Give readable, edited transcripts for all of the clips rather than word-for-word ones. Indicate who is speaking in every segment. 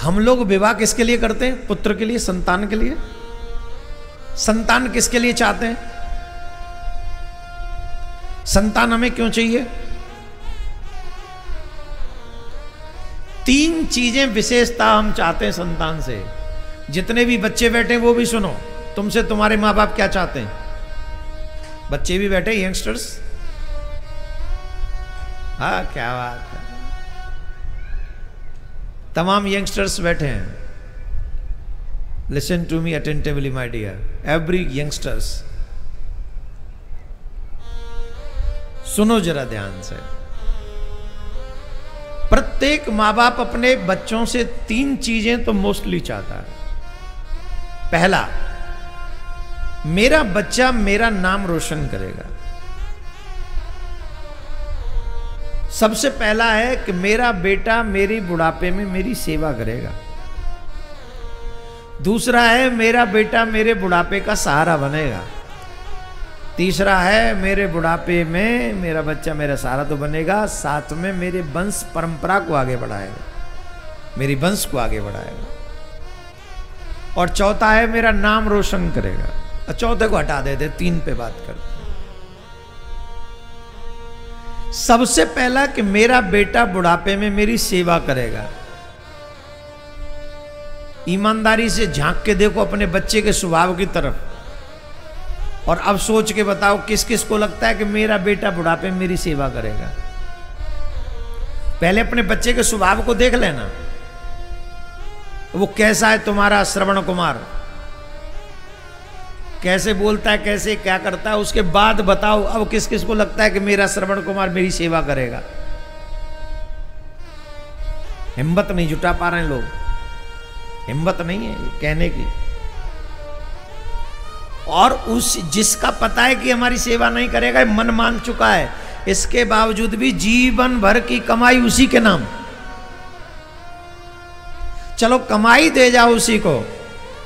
Speaker 1: हम लोग विवाह किसके लिए करते हैं? पुत्र के लिए, संतान के लिए। संतान किसके लिए चाहते हैं? संतान हमें क्यों चाहिए? 3 चीजें विशेषता हम चाहते हैं संतान से। जितने भी बच्चे बैठे वो भी सुनो, तुमसे तुम्हारे माँ बाप क्या चाहते हैं? बच्चे भी बैठे, यंगस्टर्स। हाँ, क्या बात है, तमाम यंगस्टर्स बैठे हैं। Listen to me attentively my dear, every youngsters, सुनो जरा ध्यान से। प्रत्येक माँ बाप अपने बच्चों से 3 चीजें तो मोस्टली चाहता है। पहला, मेरा बच्चा मेरा नाम रोशन करेगा। सबसे पहला है कि मेरा बेटा मेरी बुढ़ापे में मेरी सेवा करेगा। दूसरा है, मेरा बेटा मेरे बुढ़ापे का सहारा बनेगा। तीसरा है, मेरे बुढ़ापे में मेरा बच्चा मेरा सहारा तो बनेगा, साथ में मेरे वंश परंपरा को आगे बढ़ाएगा, मेरी वंश को आगे बढ़ाएगा। और चौथा है, मेरा नाम रोशन करेगा। और चौथे को हटा देते, 3 पे बात करते। सबसे पहला कि मेरा बेटा बुढ़ापे में मेरी सेवा करेगा। ईमानदारी से झांक के देखो अपने बच्चे के स्वभाव की तरफ, और अब सोच के बताओ किस किस को लगता है कि मेरा बेटा बुढ़ापे में मेरी सेवा करेगा। पहले अपने बच्चे के स्वभाव को देख लेना, वो कैसा है तुम्हारा श्रवण कुमार, कैसे बोलता है, कैसे क्या करता है, उसके बाद बताओ अब किस किस को लगता है कि मेरा श्रवण कुमार मेरी सेवा करेगा। हिम्मत नहीं जुटा पा रहे हैं लोग, हिम्मत नहीं है कहने की। और उस जिसका पता है कि हमारी सेवा नहीं करेगा, मन मान चुका है, इसके बावजूद भी जीवन भर की कमाई उसी के नाम। चलो कमाई दे जाओ उसी को,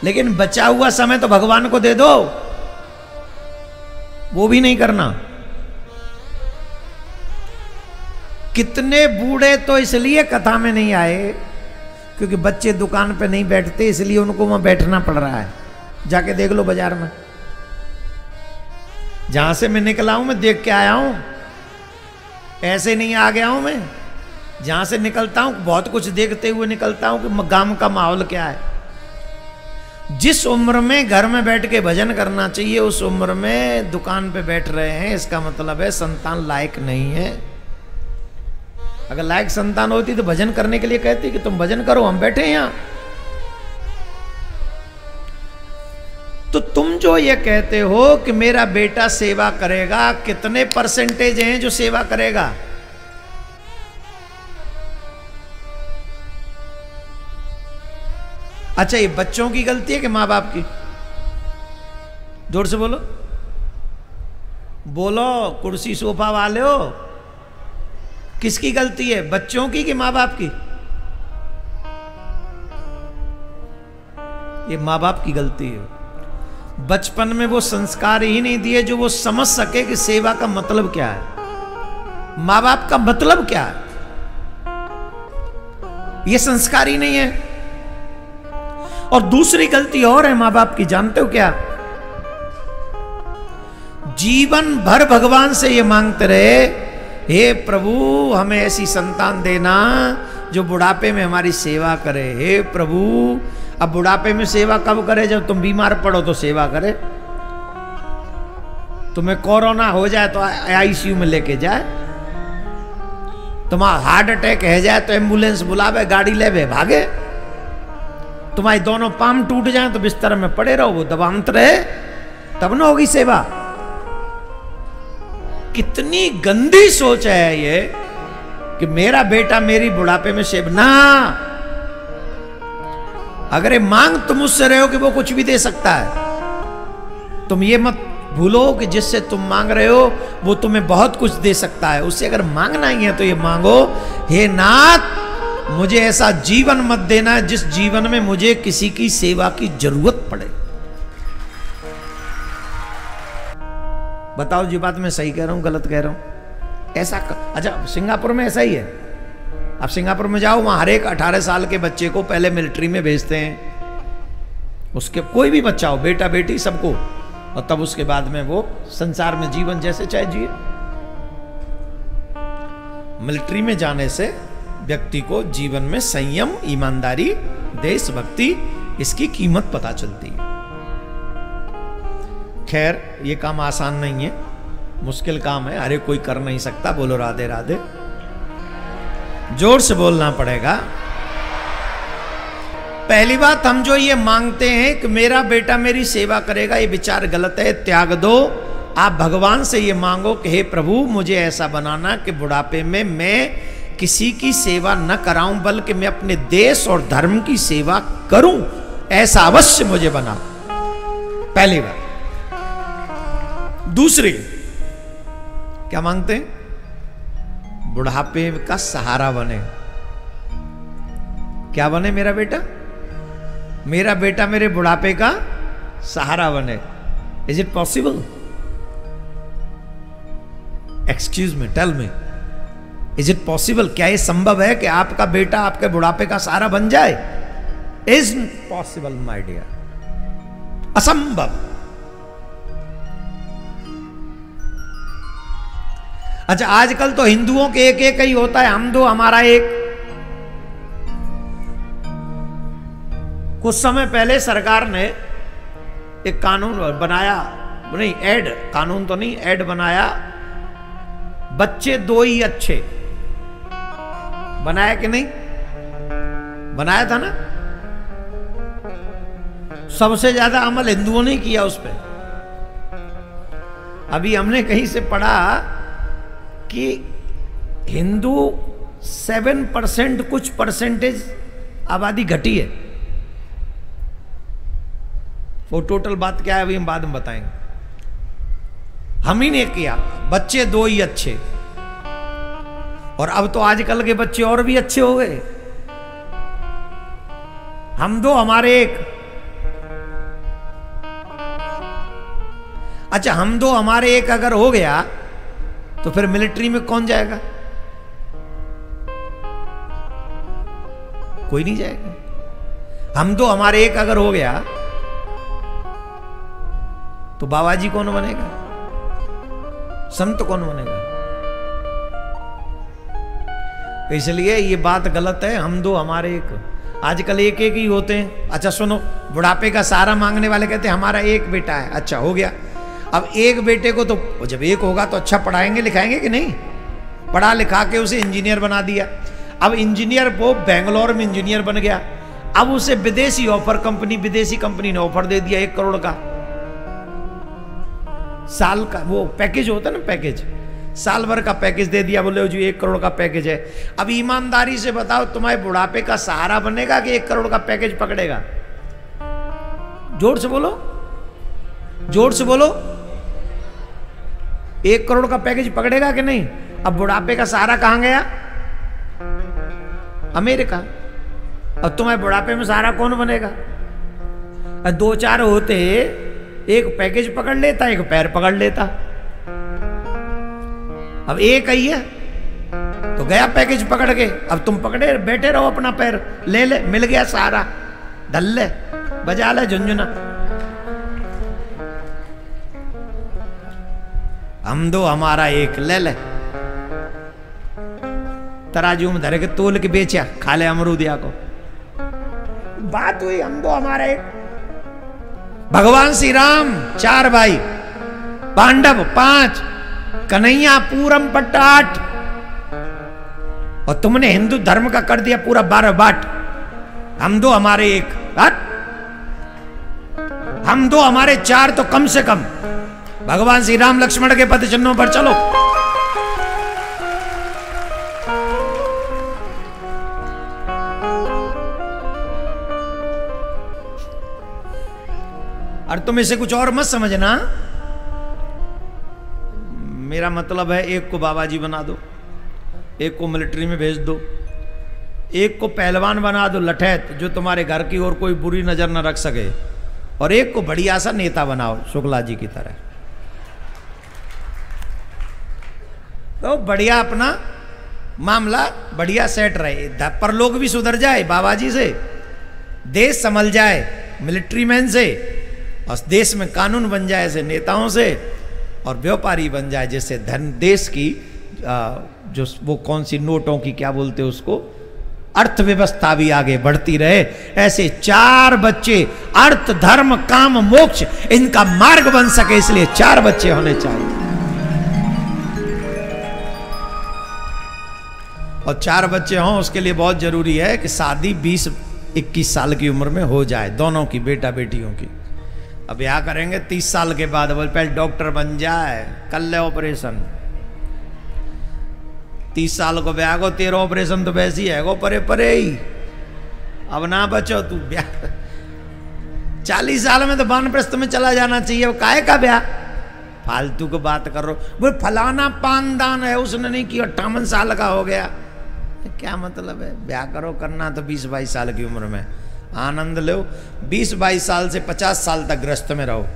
Speaker 1: लेकिन बचा हुआ समय तो भगवान को दे दो, वो भी नहीं करना। कितने बूढ़े तो इसलिए कथा में नहीं आए क्योंकि बच्चे दुकान पे नहीं बैठते, इसलिए उनको वहां बैठना पड़ रहा है। जाके देख लो बाजार में, जहां से मैं निकला हूं मैं देख के आया हूं, ऐसे नहीं आ गया हूं मैं। जहां से निकलता हूं बहुत कुछ देखते हुए निकलता हूं कि गांव का माहौल क्या है। जिस उम्र में घर में बैठ के भजन करना चाहिए उस उम्र में दुकान पे बैठ रहे हैं, इसका मतलब है संतान लायक नहीं है। अगर लायक संतान होती तो भजन करने के लिए कहती कि तुम भजन करो, हम बैठे हैं यहां। तो तुम जो ये कहते हो कि मेरा बेटा सेवा करेगा, कितने परसेंटेज हैं जो सेवा करेगा? अच्छा, ये बच्चों की गलती है कि मां बाप की? जोर से बोलो, बोलो, कुर्सी सोफा वाले हो, किसकी गलती है, बच्चों की कि मां बाप की? ये मां बाप की गलती है। बचपन में वो संस्कार ही नहीं दिए जो वो समझ सके कि सेवा का मतलब क्या है, मां बाप का मतलब क्या है। ये संस्कार ही नहीं है। और दूसरी गलती और है मां बाप की, जानते हो क्या? जीवन भर भगवान से ये मांगते रहे, हे प्रभु हमें ऐसी संतान देना जो बुढ़ापे में हमारी सेवा करे। हे प्रभु, अब बुढ़ापे में सेवा कब करे? जब तुम बीमार पड़ो तो सेवा करे, तुम्हें कोरोना हो जाए तो आईसीयू में लेके जाए, तुम्हारा हार्ट अटैक है जाए तो एम्बुलेंस बुलावे, गाड़ी लेवे भागे, तुम्हारी दोनों पाम टूट जाए तो बिस्तर में पड़े रहो, वो दबांत रहे, तब ना होगी सेवा। कितनी गंदी सोच है ये कि मेरा बेटा मेरी बुढ़ापे में सेवा ना। अगर ये मांग तुम उससे रहे हो कि वो कुछ भी दे सकता है, तुम ये मत भूलो कि जिससे तुम मांग रहे हो वो तुम्हें बहुत कुछ दे सकता है। उससे अगर मांगना ही है तो ये मांगो, हे नाथ मुझे ऐसा जीवन मत देना जिस जीवन में मुझे किसी की सेवा की जरूरत पड़े। बताओ जी बात मैं सही कह रहा हूं गलत कह रहा हूं? ऐसा अच्छा सिंगापुर में ऐसा ही है, अब सिंगापुर में जाओ, वहां हर एक 18 साल के बच्चे को पहले मिलिट्री में भेजते हैं, उसके कोई भी बच्चा हो, बेटा बेटी सबको, और तब उसके बाद में वो संसार में जीवन जैसे चाहे जिए। मिलिट्री में जाने से व्यक्ति को जीवन में संयम, ईमानदारी, देशभक्ति, इसकी कीमत पता चलती है। खैर ये काम आसान नहीं है, मुश्किल काम है, हरे कोई कर नहीं सकता। बोलो राधे राधे, जोर से बोलना पड़ेगा। पहली बात, हम जो ये मांगते हैं कि मेरा बेटा मेरी सेवा करेगा, ये विचार गलत है, त्याग दो। आप भगवान से ये मांगो कि हे प्रभु मुझे ऐसा बनाना कि बुढ़ापे में मैं किसी की सेवा न कराऊं, बल्कि मैं अपने देश और धर्म की सेवा करूं, ऐसा अवश्य मुझे बना। पहली बात। दूसरी क्या मांगते हैं? बुढ़ापे का सहारा बने। क्या बने मेरा बेटा? मेरा बेटा मेरे बुढ़ापे का सहारा बने। Is it possible? Excuse me, tell me, is it possible? क्या ये संभव है कि आपका बेटा आपके बुढ़ापे का सहारा बन जाए? इज पॉसिबल माय डियर, असंभव। अच्छा, आजकल तो हिंदुओं के एक एक ही होता है, हम दो हमारा एक। कुछ समय पहले सरकार ने एक कानून बनाया, नहीं ऐड, कानून तो नहीं, ऐड बनाया, बच्चे दो ही अच्छे। बनाया कि नहीं? बनाया था ना। सबसे ज्यादा अमल हिंदुओं ने किया उस पर। अभी हमने कहीं से पढ़ा कि हिंदू 7% कुछ परसेंटेज आबादी घटी है। वो टोटल बात क्या है अभी हम बाद में बताएंगे। हम ही ने किया, बच्चे दो ही अच्छे। और अब तो आजकल के बच्चे और भी अच्छे हो गए। हम दो हमारे एक। अच्छा, हम दो हमारे एक अगर हो गया तो फिर मिलिट्री में कौन जाएगा? कोई नहीं जाएगा। हम दो हमारे एक अगर हो गया तो बाबा जी कौन बनेगा? संत कौन बनेगा? इसलिए ये बात गलत है, हम दो हमारे एक। आजकल एक एक ही होते हैं। अच्छा सुनो, बुढ़ापे का सहारा मांगने वाले कहते हैं हमारा एक बेटा है। अच्छा हो गया, अब एक बेटे को तो जब एक होगा तो अच्छा पढ़ाएंगे लिखाएंगे कि नहीं? पढ़ा लिखा के उसे इंजीनियर बना दिया। अब इंजीनियर वो बेंगलोर में इंजीनियर बन गया। अब उसे विदेशी कंपनी ने ऑफर दे दिया 1 करोड़ का साल का, वो पैकेज होता है ना, पैकेज, साल भर का पैकेज दे दिया। बोले जी 1 करोड़ का पैकेज है। अब ईमानदारी से बताओ, तुम्हारे बुढ़ापे का सहारा बनेगा कि 1 करोड़ का पैकेज पकड़ेगा? जोर से बोलो, जोर से बोलो। 1 करोड़ का पैकेज पकड़ेगा कि नहीं? अब बुढ़ापे का सहारा कहां गया? अमेरिका। अब तुम्हारे बुढ़ापे में सहारा कौन बनेगा? 2-4 होते, एक पैकेज पकड़ लेता, एक पैर पकड़ लेता। अब एक ही है तो गया पैकेज पकड़ के। अब तुम पकड़े बैठे रहो, अपना पैर ले ले, मिल गया सहारा, ढल ले, बजा ले झुनझुना। हम दो हमारा एक, ले ले, तराजू में धरे के तोल के बेचा, खा ले अमरूदिया को। बात हुई हम दो हमारा एक। भगवान श्री राम 4 भाई, पांडव 5, कन्हैया पूरम पट्ट 8, और तुमने हिंदू धर्म का कर दिया पूरा 12 बाट। हम दो हमारे एक, हम दो हमारे 4 तो कम से कम। भगवान श्री राम लक्ष्मण के पद चिन्हों पर चलो। और तुम इसे कुछ और मत समझना। मेरा मतलब है एक को बाबा जी बना दो, एक को मिलिट्री में भेज दो, एक को पहलवान बना दो लठैत, जो तुम्हारे घर की और कोई बुरी नजर न रख सके, और एक को बढ़िया सा नेता बनाओ शुक्ला जी की तरह। तो बढ़िया अपना मामला बढ़िया सेट रहे, परलोक भी सुधर जाए बाबा जी से, देश संभल जाए मिलिट्री मैन से, और देश में कानून बन जाए ऐसे नेताओं से, और व्यापारी बन जाए जैसे धन देश की जो वो कौन सी नोटों की क्या बोलते हैं उसको, अर्थव्यवस्था भी आगे बढ़ती रहे। ऐसे 4 बच्चे अर्थ धर्म काम मोक्ष इनका मार्ग बन सके, इसलिए 4 बच्चे होने चाहिए। और 4 बच्चे हों उसके लिए बहुत जरूरी है कि शादी 20-21 साल की उम्र में हो जाए, दोनों की, बेटा बेटियों की। अब ब्याह करेंगे 30 साल के बाद, बोल पहले डॉक्टर बन जाए, कर ले ऑपरेशन। 30 साल को ब्याह को 13 ऑपरेशन तो वैसे ही है गो, परे परे ही। अब ना बचो तू ब्याह, 40 साल में तो वानप्रस्थ में चला जाना चाहिए। वो काहे का ब्याह, फालतू को बात कर रहे हो। वो फलाना पानदान है उसने नहीं किया, 58 साल का हो गया, क्या मतलब है। ब्याह करो, करना तो 20-22 साल की उम्र में, आनंद लो। 20-22 साल से 50 साल तक गृहस्थ में रहो,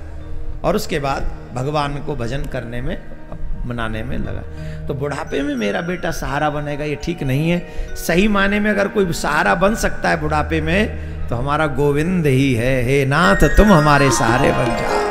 Speaker 1: और उसके बाद भगवान को भजन करने में मनाने में लगा। तो बुढ़ापे में मेरा बेटा सहारा बनेगा, ये ठीक नहीं है। सही माने में अगर कोई सहारा बन सकता है बुढ़ापे में तो हमारा गोविंद ही है। हे नाथ तुम हमारे सहारे बन जाओ।